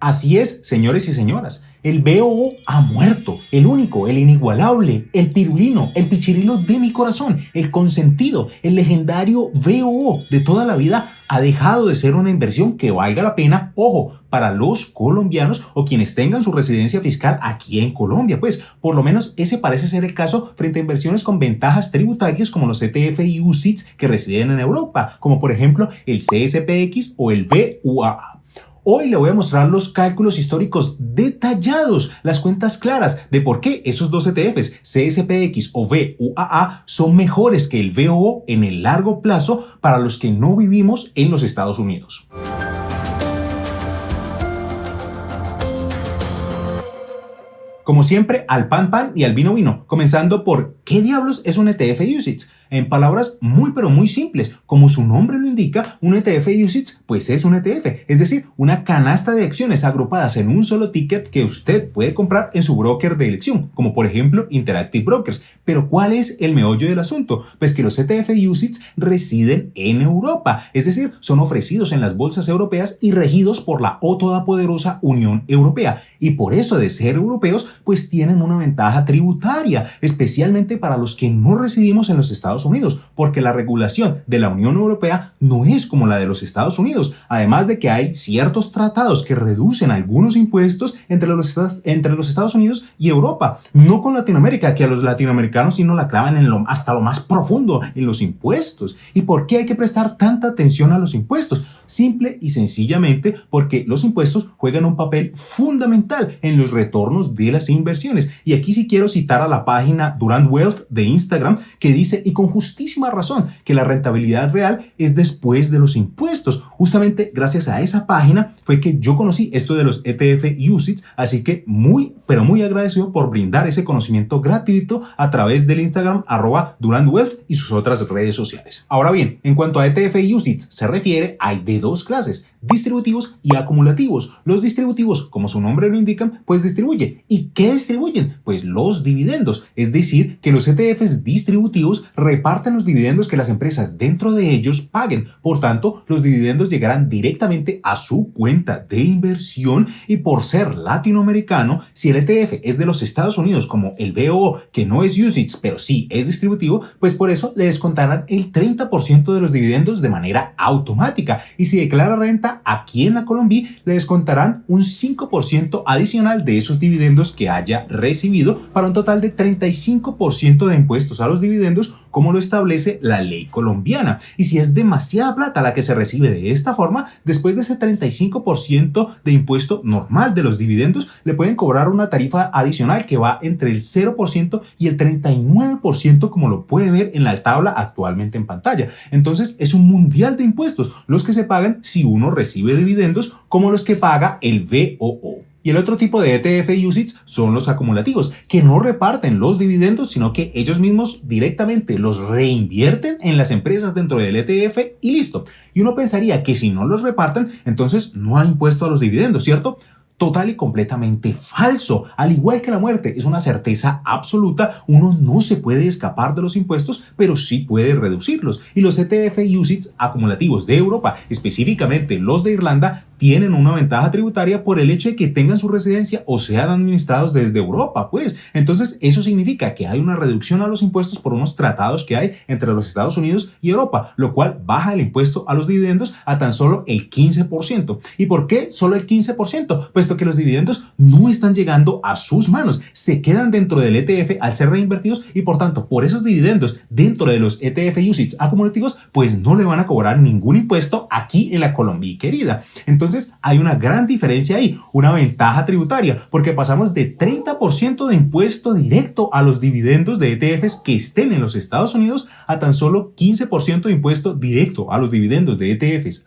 Así es, señores y señoras. El BOO ha muerto, el único, el inigualable, el pirulino, el pichirilo de mi corazón, el consentido, el legendario BOO de toda la vida ha dejado de ser una inversión que valga la pena, ojo, para los colombianos o quienes tengan su residencia fiscal aquí en Colombia. Pues por lo menos ese parece ser el caso frente a inversiones con ventajas tributarias como los ETF y UCITS que residen en Europa, como por ejemplo el CSPX o el VUAA. Hoy le voy a mostrar los cálculos históricos detallados, las cuentas claras de por qué esos dos ETFs, CSPX o VUAA, son mejores que el VOO en el largo plazo para los que no vivimos en los Estados Unidos. Como siempre, al pan pan y al vino vino, comenzando por ¿qué diablos es un ETF UCITS? En palabras muy pero muy simples, como su nombre lo indica, un ETF UCITS pues es un ETF, es decir, una canasta de acciones agrupadas en un solo ticket que usted puede comprar en su broker de elección, como por ejemplo Interactive Brokers. Pero ¿cuál es el meollo del asunto? Pues que los ETF UCITS residen en Europa, es decir, son ofrecidos en las bolsas europeas y regidos por la todopoderosa Unión Europea. Y por eso de ser europeos, pues tienen una ventaja tributaria, especialmente para los que no residimos en los Estados Unidos, porque la regulación de la Unión Europea no es como la de los Estados Unidos, además de que hay ciertos tratados que reducen algunos impuestos entre los Estados Unidos y Europa, no con Latinoamérica, que a los latinoamericanos sí nos la clavan hasta lo más profundo en los impuestos. ¿Y por qué hay que prestar tanta atención a los impuestos? Simple y sencillamente porque los impuestos juegan un papel fundamental en los retornos de las inversiones. Y aquí sí quiero citar a la página Durand Wealth de Instagram, que dice, y con justísima razón, que la rentabilidad real es después de los impuestos. Justamente gracias a esa página fue que yo conocí esto de los ETF UCITS, así que muy, pero muy agradecido por brindar ese conocimiento gratuito a través del Instagram @DurandWealth y sus otras redes sociales. Ahora bien, en cuanto a ETF UCITS se refiere, hay de dos clases, distributivos y acumulativos. Los distributivos, como su nombre lo indican, pues distribuyen. ¿Y qué distribuyen? Pues los dividendos, es decir, que los ETFs distributivos reparten los dividendos que las empresas dentro de ellos paguen. Por tanto, los dividendos llegarán directamente a su cuenta de inversión y por ser latinoamericano, si el ETF es de los Estados Unidos como el BOO, que no es UCITS, pero sí es distributivo, pues por eso le descontarán el 30% de los dividendos de manera automática. Y si declara renta aquí en la Colombia, le descontarán un 5% adicional de esos dividendos que haya recibido para un total de 35% de impuestos a los dividendos, como lo establece la ley colombiana. Y si es demasiada plata la que se recibe de esta forma, después de ese 35% de impuesto normal de los dividendos, le pueden cobrar una tarifa adicional que va entre el 0% y el 39%, como lo puede ver en la tabla actualmente en pantalla. Entonces es un mundial de impuestos los que se pagan si uno recibe dividendos, como los que paga el VOO. Y el otro tipo de ETF UCITS son los acumulativos, que no reparten los dividendos, sino que ellos mismos directamente los reinvierten en las empresas dentro del ETF y listo. Y uno pensaría que si no los reparten, entonces no hay impuesto a los dividendos, ¿cierto? Total y completamente falso. Al igual que la muerte es una certeza absoluta, uno no se puede escapar de los impuestos, pero sí puede reducirlos. Y los ETF UCITS acumulativos de Europa, específicamente los de Irlanda, tienen una ventaja tributaria por el hecho de que tengan su residencia o sean administrados desde Europa, pues. Entonces, eso significa que hay una reducción a los impuestos por unos tratados que hay entre los Estados Unidos y Europa, lo cual baja el impuesto a los dividendos a tan solo el 15%. ¿Y por qué solo el 15%? Puesto que los dividendos no están llegando a sus manos, se quedan dentro del ETF al ser reinvertidos y por tanto, por esos dividendos dentro de los ETF UCITS acumulativos, pues no le van a cobrar ningún impuesto aquí en la Colombia querida. Entonces, hay una gran diferencia ahí, una ventaja tributaria, porque pasamos de 30% de impuesto directo a los dividendos de ETFs que estén en los Estados Unidos a tan solo 15% de impuesto directo a los dividendos de ETFs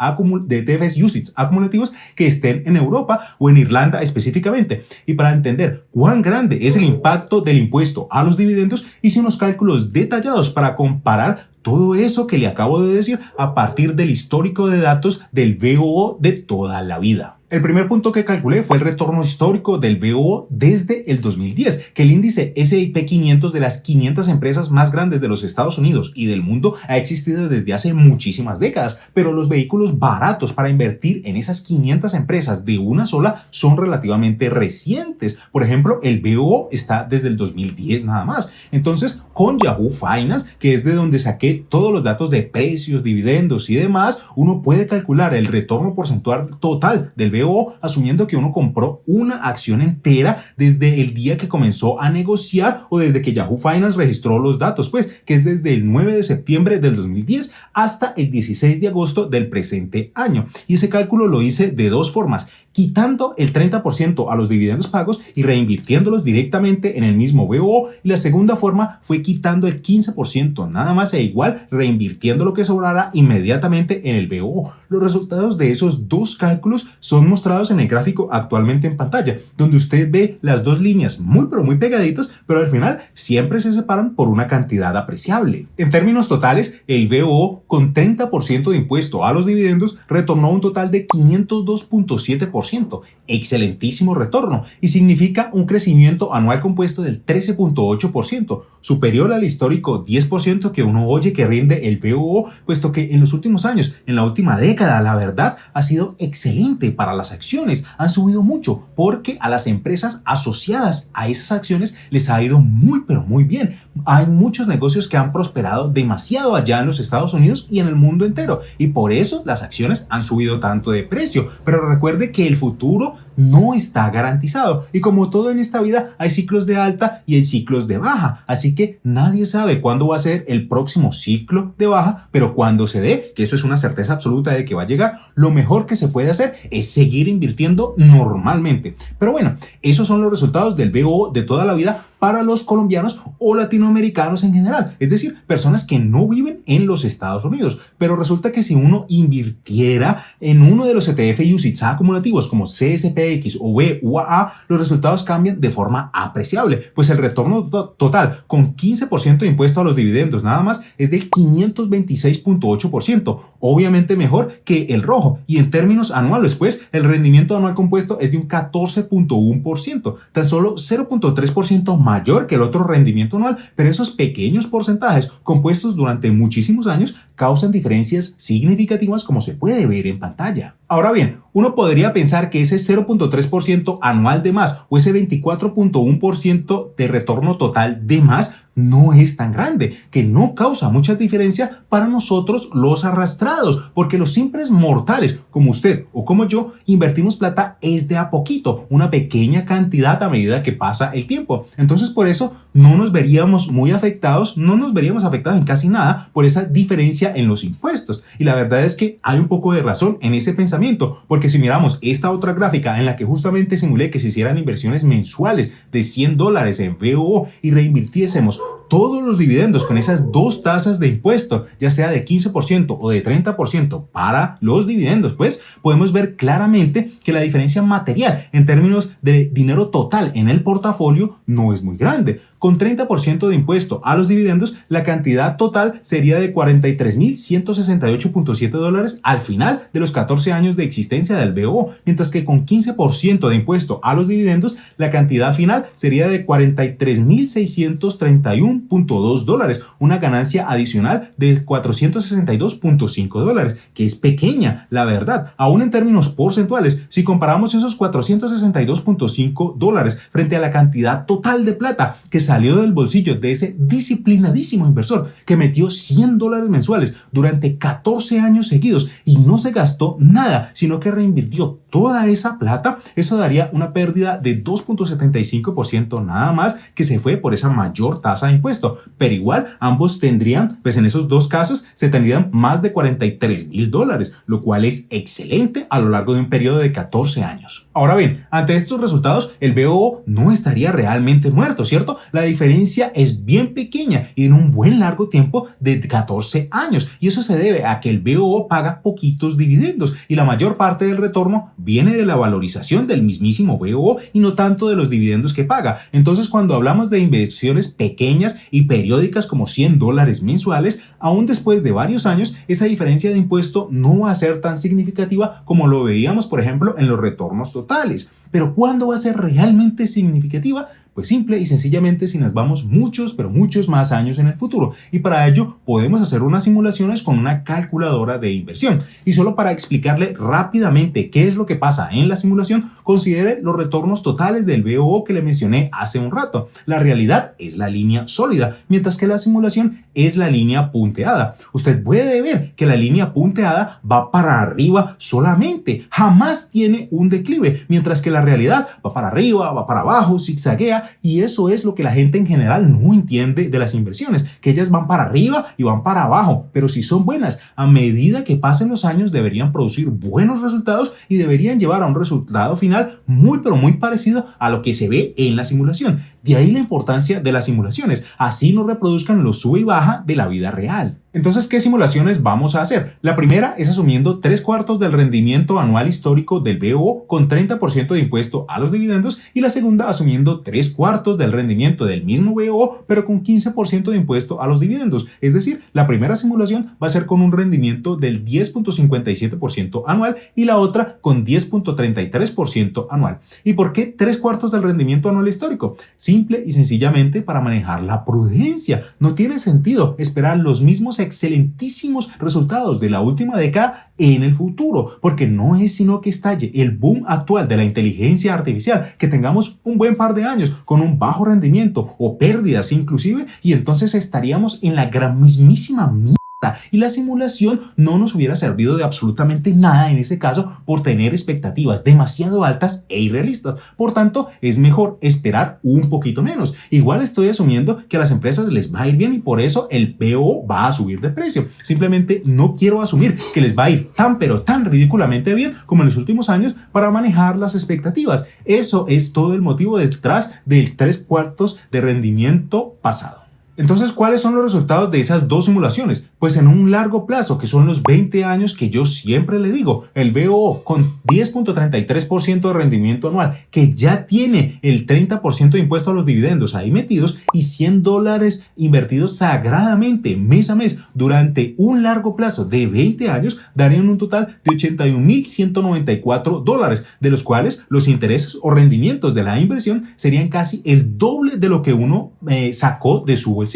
UCITS acumulativos que estén en Europa o en Irlanda específicamente. Y para entender cuán grande es el impacto del impuesto a los dividendos, hice unos cálculos detallados para comparar todo eso que le acabo de decir a partir del histórico de datos del VOO de toda la vida. El primer punto que calculé fue el retorno histórico del BOO desde el 2010, que el índice S&P 500 de las 500 empresas más grandes de los Estados Unidos y del mundo ha existido desde hace muchísimas décadas, pero los vehículos baratos para invertir en esas 500 empresas de una sola son relativamente recientes. Por ejemplo, el BOO está desde el 2010 nada más. Entonces, con Yahoo Finance, que es de donde saqué todos los datos de precios, dividendos y demás, uno puede calcular el retorno porcentual total del BOO asumiendo que uno compró una acción entera desde el día que comenzó a negociar o desde que Yahoo Finance registró los datos, pues, que es desde el 9 de septiembre del 2010 hasta el 16 de agosto del presente año. Y ese cálculo lo hice de dos formas: quitando el 30% a los dividendos pagos y reinvirtiéndolos directamente en el mismo BOO, y la segunda forma fue quitando el 15% nada más e igual reinvirtiendo lo que sobrara inmediatamente en el BOO. Los resultados de esos dos cálculos son mostrados en el gráfico actualmente en pantalla, donde usted ve las dos líneas muy pero muy pegaditas, pero al final siempre se separan por una cantidad apreciable. En términos totales, el BOO con 30% de impuesto a los dividendos retornó un total de 502.7%, excelentísimo retorno, y significa un crecimiento anual compuesto del 13.8%, superior al histórico 10% que uno oye que rinde el BOO, puesto que en los últimos años, en la última década, la verdad, ha sido excelente para las acciones. Han subido mucho porque a las empresas asociadas a esas acciones les ha ido muy pero muy bien. Hay muchos negocios que han prosperado demasiado allá en los Estados Unidos y en el mundo entero, y por eso las acciones han subido tanto de precio. Pero recuerde que el futuro no está garantizado, y como todo en esta vida hay ciclos de alta y hay ciclos de baja, así que nadie sabe cuándo va a ser el próximo ciclo de baja, pero cuando se dé, que eso es una certeza absoluta de que va a llegar, lo mejor que se puede hacer es seguir invirtiendo normalmente. Pero bueno, esos son los resultados del BOO de toda la vida para los colombianos o latinoamericanos en general, es decir, personas que no viven en los Estados Unidos. Pero resulta que si uno invirtiera en uno de los ETF UCITS acumulativos como CSPX o VUAA, los resultados cambian de forma apreciable, pues el retorno total con 15% de impuesto a los dividendos nada más es del 526.8%, obviamente mejor que el rojo, y en términos anuales, pues el rendimiento anual compuesto es de un 14.1%, tan solo 0.3% mayor que el otro rendimiento anual, pero esos pequeños porcentajes compuestos durante muchísimos años causan diferencias significativas, como se puede ver en pantalla. Ahora bien, uno podría pensar que ese 0.3% anual de más o ese 24.1% de retorno total de más no es tan grande, que no causa mucha diferencia para nosotros los arrastrados, porque los simples mortales como usted o como yo invertimos plata es de a poquito, una pequeña cantidad a medida que pasa el tiempo. Entonces por eso no nos veríamos muy afectados, no nos veríamos afectados en casi nada por esa diferencia en los impuestos. Y la verdad es que hay un poco de razón en ese pensamiento, porque si miramos esta otra gráfica en la que justamente simulé que se hicieran inversiones mensuales de $100 en BOO y reinvirtiésemos todos los dividendos con esas dos tasas de impuesto, ya sea de 15% o de 30% para los dividendos, pues podemos ver claramente que la diferencia material en términos de dinero total en el portafolio no es muy grande. Con 30% de impuesto a los dividendos, la cantidad total sería de $43,168.7 al final de los 14 años de existencia del BOO, mientras que con 15% de impuesto a los dividendos, la cantidad final sería de $43,631.2, una ganancia adicional de $462.5, que es pequeña, la verdad, aún en términos porcentuales. Si comparamos esos $462.5 frente a la cantidad total de plata que salió del bolsillo de ese disciplinadísimo inversor que metió $100 mensuales durante 14 años seguidos y no se gastó nada, sino que reinvirtió toda esa plata, eso daría una pérdida de 2.75% nada más, que se fue por esa mayor tasa de impuesto. Pero igual ambos tendrían, pues en esos dos casos se tendrían más de $43,000, lo cual es excelente a lo largo de un periodo de 14 años. Ahora bien, ante estos resultados el BOO no estaría realmente muerto, ¿cierto? La diferencia es bien pequeña y en un buen largo tiempo de 14 años, y eso se debe a que el BOO paga poquitos dividendos y la mayor parte del retorno viene de la valorización del mismísimo BOO y no tanto de los dividendos que paga. Entonces, cuando hablamos de inversiones pequeñas y periódicas como $100 mensuales, aún después de varios años, esa diferencia de impuesto no va a ser tan significativa como lo veíamos, por ejemplo, en los retornos totales. Pero ¿cuándo va a ser realmente significativa? Pues simple y sencillamente si nos vamos muchos, pero muchos más años en el futuro. Y para ello podemos hacer unas simulaciones con una calculadora de inversión. Y solo para explicarle rápidamente qué es lo que pasa en la simulación, considere los retornos totales del BOO que le mencioné hace un rato. La realidad es la línea sólida, mientras que la simulación es la línea punteada. Usted puede ver que la línea punteada va para arriba solamente, jamás tiene un declive, mientras que la realidad va para arriba, va para abajo, zigzaguea, y eso es lo que la gente en general no entiende de las inversiones, que ellas van para arriba y van para abajo, pero si son buenas, a medida que pasen los años deberían producir buenos resultados y deberían llevar a un resultado final muy pero muy parecido a lo que se ve en la simulación. De ahí la importancia de las simulaciones, así no reproduzcan los sube y baja de la vida real. Entonces, ¿qué simulaciones vamos a hacer? La primera es asumiendo 3/4 del rendimiento anual histórico del BOO con 30% de impuesto a los dividendos y la segunda asumiendo 3/4 del rendimiento del mismo BOO pero con 15% de impuesto a los dividendos. Es decir, la primera simulación va a ser con un rendimiento del 10.57% anual y la otra con 10.33% anual. ¿Y por qué 3/4 del rendimiento anual histórico? Simple y sencillamente para manejar la prudencia. No tiene sentido esperar los mismos excelentísimos resultados de la última década en el futuro, porque no es sino que estalle el boom actual de la inteligencia artificial, que tengamos un buen par de años con un bajo rendimiento o pérdidas inclusive, y entonces estaríamos en la gran mismísima mierda. Y la simulación no nos hubiera servido de absolutamente nada en ese caso por tener expectativas demasiado altas e irrealistas. Por tanto, es mejor esperar un poquito menos. Igual estoy asumiendo que a las empresas les va a ir bien y por eso el BOO va a subir de precio. Simplemente no quiero asumir que les va a ir tan pero tan ridículamente bien como en los últimos años para manejar las expectativas. Eso es todo el motivo detrás del 3/4 de rendimiento pasado. Entonces, ¿cuáles son los resultados de esas dos simulaciones? Pues en un largo plazo, que son los 20 años que yo siempre le digo, el BOO con 10.33% de rendimiento anual, que ya tiene el 30% de impuesto a los dividendos ahí metidos y $100 invertidos sagradamente mes a mes durante un largo plazo de 20 años, darían un total de $81.194, de los cuales los intereses o rendimientos de la inversión serían casi el doble de lo que uno sacó de su bolsillo.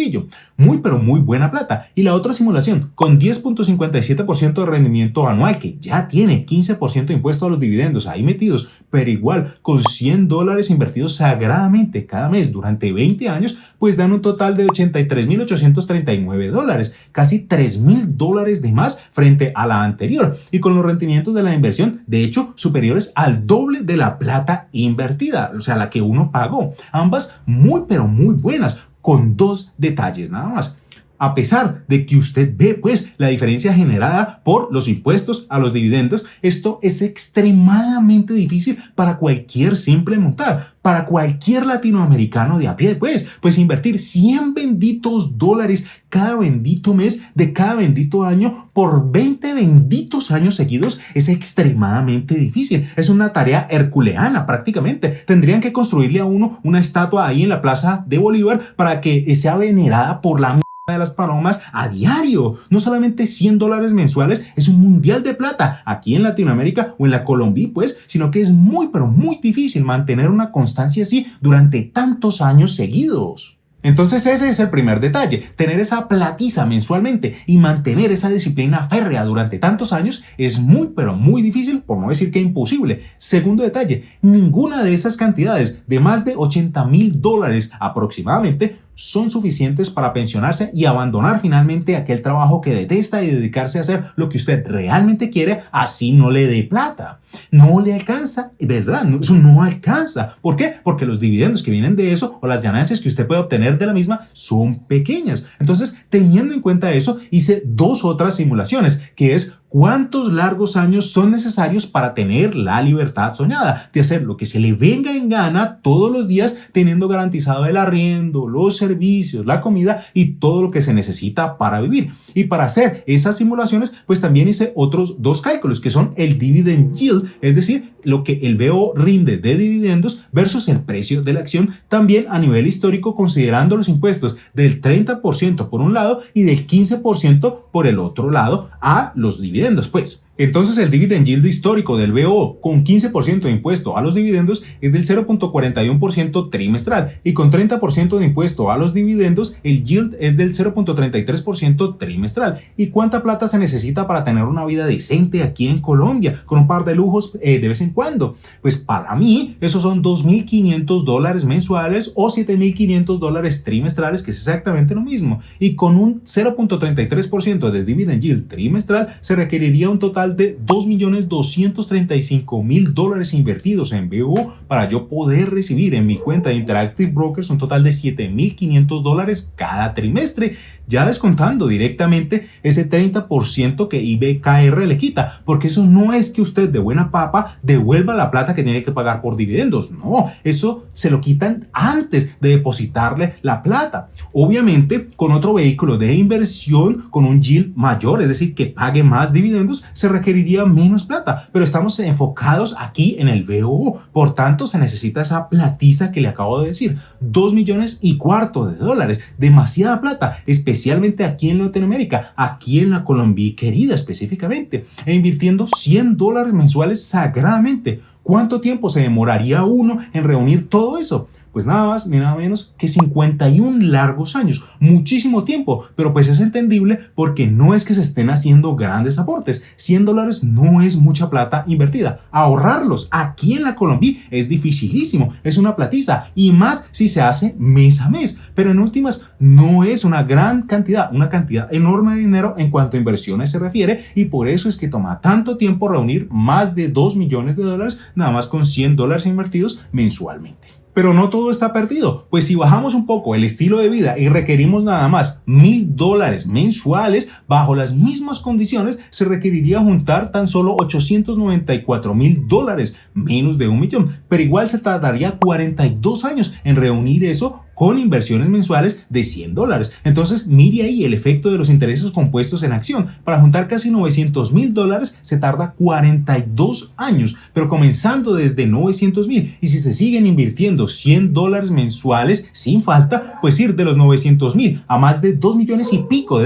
Muy pero muy buena plata. Y la otra simulación con 10.57% de rendimiento anual, que ya tiene 15% de impuesto a los dividendos ahí metidos, pero igual con $100 invertidos sagradamente cada mes durante 20 años, pues dan un total de $83.839, casi $3.000 de más frente a la anterior, y con los rendimientos de la inversión de hecho superiores al doble de la plata invertida, o sea, la que uno pagó. Ambas muy pero muy buenas, con dos detalles nada más. A pesar de que usted ve pues la diferencia generada por los impuestos a los dividendos, esto es extremadamente difícil para cualquier simple mortal, para cualquier latinoamericano de a pie, pues invertir 100 benditos dólares cada bendito mes de cada bendito año por 20 benditos años seguidos es extremadamente difícil. Es una tarea herculeana prácticamente. Tendrían que construirle a uno una estatua ahí en la Plaza de Bolívar para que sea venerada por la de las palomas a diario. No solamente $100 mensuales es un mundial de plata aquí en Latinoamérica o en la Colombia, pues, sino que es muy pero muy difícil mantener una constancia así durante tantos años seguidos. Entonces ese es el primer detalle, tener esa platiza mensualmente y mantener esa disciplina férrea durante tantos años es muy pero muy difícil, por no decir que imposible. Segundo detalle, ninguna de esas cantidades de más de $80,000 aproximadamente son suficientes para pensionarse y abandonar finalmente aquel trabajo que detesta y dedicarse a hacer lo que usted realmente quiere, así no le dé plata. No le alcanza, ¿verdad? No, eso no alcanza. ¿Por qué? Porque los dividendos que vienen de eso o las ganancias que usted puede obtener de la misma son pequeñas. Entonces, teniendo en cuenta eso, hice dos otras simulaciones, que es ¿Cuántos largos años son necesarios para tener la libertad soñada de hacer lo que se le venga en gana todos los días, teniendo garantizado el arriendo, los servicios, la comida y todo lo que se necesita para vivir? Y para hacer esas simulaciones, pues también hice otros dos cálculos que son el dividend yield, es decir, lo que el BO rinde de dividendos versus el precio de la acción, también a nivel histórico, considerando los impuestos del 30% por un lado y del 15% por el otro lado a los dividendos, pues. Entonces el dividend yield histórico del BO con 15% de impuesto a los dividendos es del 0.41% trimestral y con 30% de impuesto a los dividendos el yield es del 0.33% trimestral. ¿Y cuánta plata se necesita para tener una vida decente aquí en Colombia con un par de lujos de vez en cuando? Pues para mí esos son $2.500 mensuales o $7.500 trimestrales, que es exactamente lo mismo, y con un 0.33% de dividend yield trimestral se requeriría un total de $2.235.000 invertidos en BO para yo poder recibir en mi cuenta de Interactive Brokers un total de $7.500 cada trimestre, ya descontando directamente ese 30% que IBKR le quita, porque eso no es que usted de buena papa devuelva la plata que tiene que pagar por dividendos, no, eso se lo quitan antes de depositarle la plata. Obviamente con otro vehículo de inversión con un yield mayor, es decir, que pague más dividendos, se requeriría menos plata, pero estamos enfocados aquí en el BO, por tanto se necesita esa platiza que le acabo de decir, $2.25 millones, demasiada plata, especialmente aquí en Latinoamérica, aquí en la Colombia querida específicamente, e invirtiendo $100 mensuales sagradamente. ¿Cuánto tiempo se demoraría uno en reunir todo eso? Pues nada más ni nada menos que 51 largos años, muchísimo tiempo, pero pues es entendible porque no es que se estén haciendo grandes aportes. $100 no es mucha plata invertida. Ahorrarlos aquí en la Colombia es dificilísimo, es una platiza y más si se hace mes a mes, pero en últimas no es una gran cantidad, una cantidad enorme de dinero en cuanto a inversiones se refiere, y por eso es que toma tanto tiempo reunir más de $2 millones nada más con $100 invertidos mensualmente. Pero no todo está perdido, pues si bajamos un poco el estilo de vida y requerimos nada más $1.000 mensuales, bajo las mismas condiciones se requeriría juntar tan solo $894.000, menos de $1 millón, pero igual se tardaría 42 años en reunir eso con inversiones mensuales de $100. Entonces, mire ahí el efecto de los intereses compuestos en acción. Para juntar casi $900.000 se tarda 42 años, pero comenzando desde $900.000, y si se siguen invirtiendo $100 mensuales sin falta, pues ir de los $900.000 a más de $2 millones y pico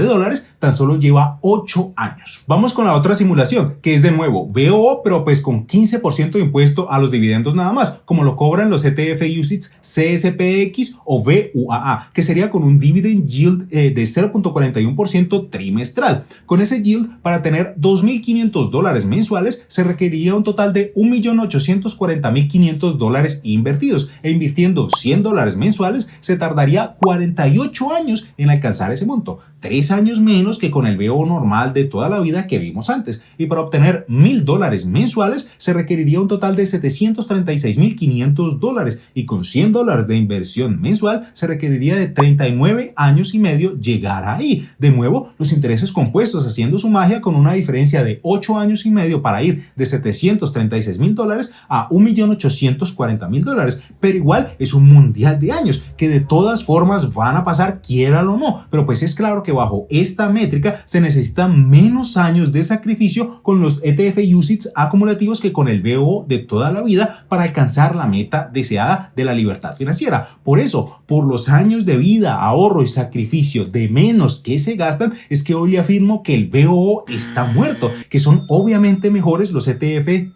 tan solo lleva 8 años. Vamos con la otra simulación, que es de nuevo BO, pero pues con 15% de impuesto a los dividendos nada más, como lo cobran los ETF UCITS CSPX o VUAA, que sería con un dividend yield de 0.41% trimestral. Con ese yield, para tener $2.500 mensuales, se requeriría un total de $1.840.500 invertidos, e invirtiendo $100 mensuales se tardaría 48 años en alcanzar ese monto, 3 años menos que con el BO normal de toda la vida que vimos antes, y para obtener $1.000 mensuales se requeriría un total de $736.500, y con $100 de inversión mensual se requeriría de 39 años y medio llegar ahí. De nuevo, los intereses compuestos haciendo su magia, con una diferencia de 8 años y medio para ir de $736.000 a $1.840.000, pero igual es un mundial de años que de todas formas van a pasar, quiéralo o no, pero pues es claro que bajo esta métrica se necesitan menos años de sacrificio con los ETF UCITS acumulativos que con el BO de toda la vida para alcanzar la meta deseada de la libertad financiera. Por eso, por los años de vida, ahorro y sacrificio de menos que se gastan, es que hoy le afirmo que el BO está muerto, que son obviamente mejores los ETF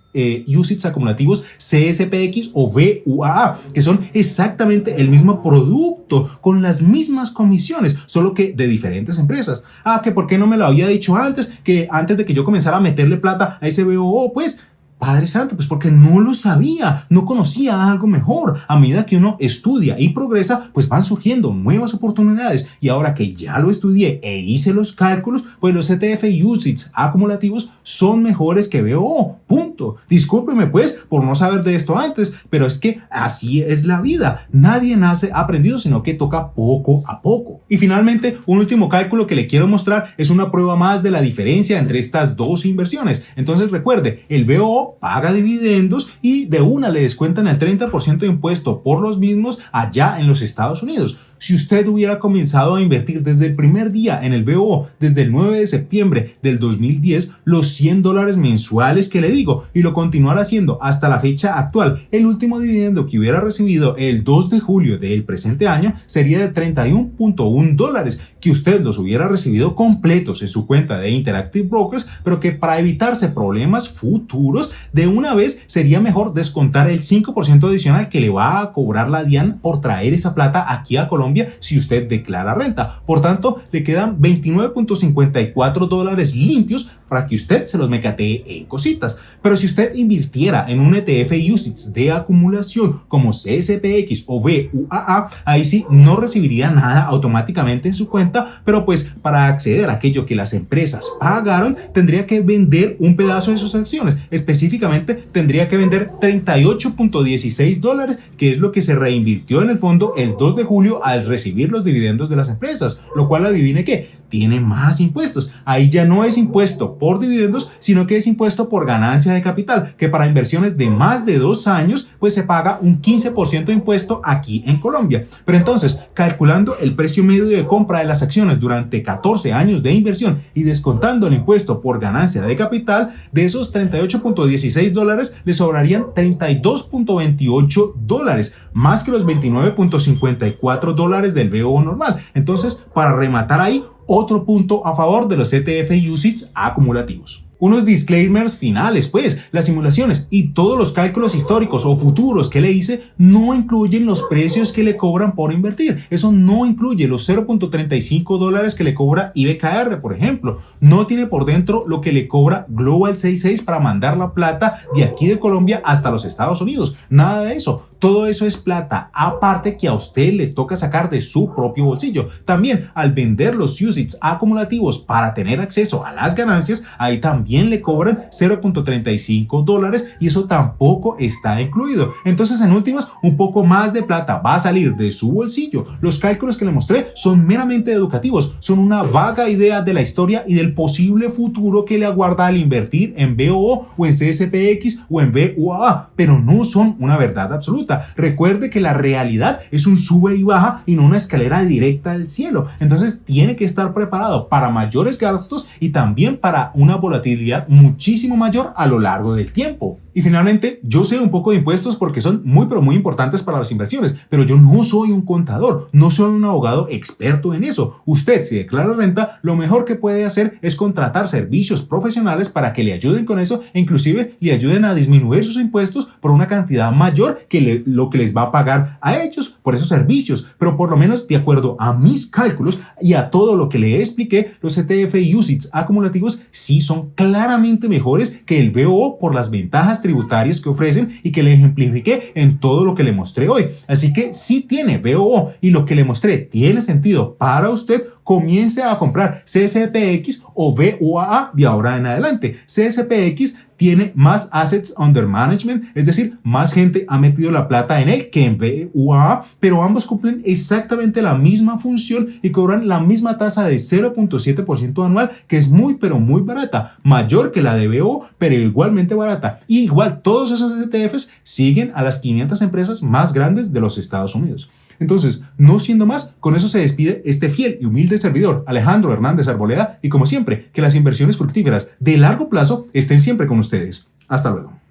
UCITS acumulativos CSPX o VUAA, que son exactamente el mismo producto con las mismas comisiones, solo que de diferentes empresas. Que por qué no me lo había dicho antes, que antes de que yo comenzara a meterle plata a ese BO, pues Padre Santo, pues porque no lo sabía, no conocía algo mejor. A medida que uno estudia y progresa, pues van surgiendo nuevas oportunidades. Y ahora que ya lo estudié e hice los cálculos, pues los ETF UCITS acumulativos son mejores que VOO. Punto. Discúlpeme pues por no saber de esto antes, pero es que así es la vida. Nadie nace aprendido, sino que toca poco a poco. Y finalmente, un último cálculo que le quiero mostrar es una prueba más de la diferencia entre estas dos inversiones. Entonces recuerde, el VOO paga dividendos y de una le descuentan el 30% de impuesto por los mismos allá en los Estados Unidos. Si usted hubiera comenzado a invertir desde el primer día en el VOO, desde el 9 de septiembre del 2010, los $100 mensuales que le digo, y lo continuara haciendo hasta la fecha actual, el último dividendo que hubiera recibido el 2 de julio del presente año sería de $31.1, que usted los hubiera recibido completos en su cuenta de Interactive Brokers, pero que para evitarse problemas futuros, de una vez sería mejor descontar el 5% adicional que le va a cobrar la DIAN por traer esa plata aquí a Colombia si usted declara renta. Por tanto, le quedan $29.54 limpios para que usted se los mecatee en cositas. Pero si usted invirtiera en un ETF UCITS de acumulación como CSPX o VUAA, ahí sí no recibiría nada automáticamente en su cuenta, pero pues para acceder a aquello que las empresas pagaron, tendría que vender un pedazo de sus acciones. Específicamente, tendría que vender $38.16, que es lo que se reinvirtió en el fondo el 2 de julio al recibir los dividendos de las empresas, lo cual adivine qué, tiene más impuestos. Ahí ya no es impuesto por dividendos, sino que es impuesto por ganancia de capital, que para inversiones de más de 2 años, pues se paga un 15% de impuesto aquí en Colombia. Pero entonces, calculando el precio medio de compra de las acciones durante 14 años de inversión y descontando el impuesto por ganancia de capital, de esos $38.16 le sobrarían $32.28, más que los $29.54 del VOO normal. Entonces, para rematar ahí, otro punto a favor de los ETF UCITS acumulativos. Unos disclaimers finales, pues las simulaciones y todos los cálculos históricos o futuros que le hice no incluyen los precios que le cobran por invertir. Eso no incluye los $0.35 que le cobra IBKR, por ejemplo. No tiene por dentro lo que le cobra Global 66 para mandar la plata de aquí de Colombia hasta los Estados Unidos. Nada de eso. Todo eso es plata aparte que a usted le toca sacar de su propio bolsillo. También al vender los UCITS acumulativos para tener acceso a las ganancias, ahí también le cobran $0.35 y eso tampoco está incluido. Entonces, en últimas, un poco más de plata va a salir de su bolsillo. Los cálculos que le mostré son meramente educativos, son una vaga idea de la historia y del posible futuro que le aguarda al invertir en VOO o en CSPX o en VUAA, pero no son una verdad absoluta. Recuerde que la realidad es un sube y baja y no una escalera directa al cielo. Entonces tiene que estar preparado para mayores gastos y también para una volatilidad muchísimo mayor a lo largo del tiempo. Y finalmente, yo sé un poco de impuestos porque son muy pero muy importantes para las inversiones, pero yo no soy un contador, no soy un abogado experto en eso. Usted, si declara renta, lo mejor que puede hacer es contratar servicios profesionales para que le ayuden con eso e inclusive le ayuden a disminuir sus impuestos por una cantidad mayor que lo que les va a pagar a ellos por esos servicios. Pero por lo menos de acuerdo a mis cálculos y a todo lo que le expliqué, los ETF UCITS acumulativos sí son claramente mejores que el VOO por las ventajas tributarias que ofrecen y que le ejemplifiqué en todo lo que le mostré hoy. Así que si tiene VOO y lo que le mostré tiene sentido para usted, comience a comprar CSPX o VUAA de ahora en adelante. CSPX tiene más assets under management, es decir, más gente ha metido la plata en él que en VUAA, pero ambos cumplen exactamente la misma función y cobran la misma tasa de 0.7% anual, que es muy pero muy barata, mayor que la de VOO, pero igualmente barata. Y igual todos esos ETFs siguen a las 500 empresas más grandes de los Estados Unidos. Entonces, no siendo más, con eso se despide este fiel y humilde servidor, Alejandro Hernández Arboleda, y como siempre, que las inversiones fructíferas de largo plazo estén siempre con ustedes. Hasta luego.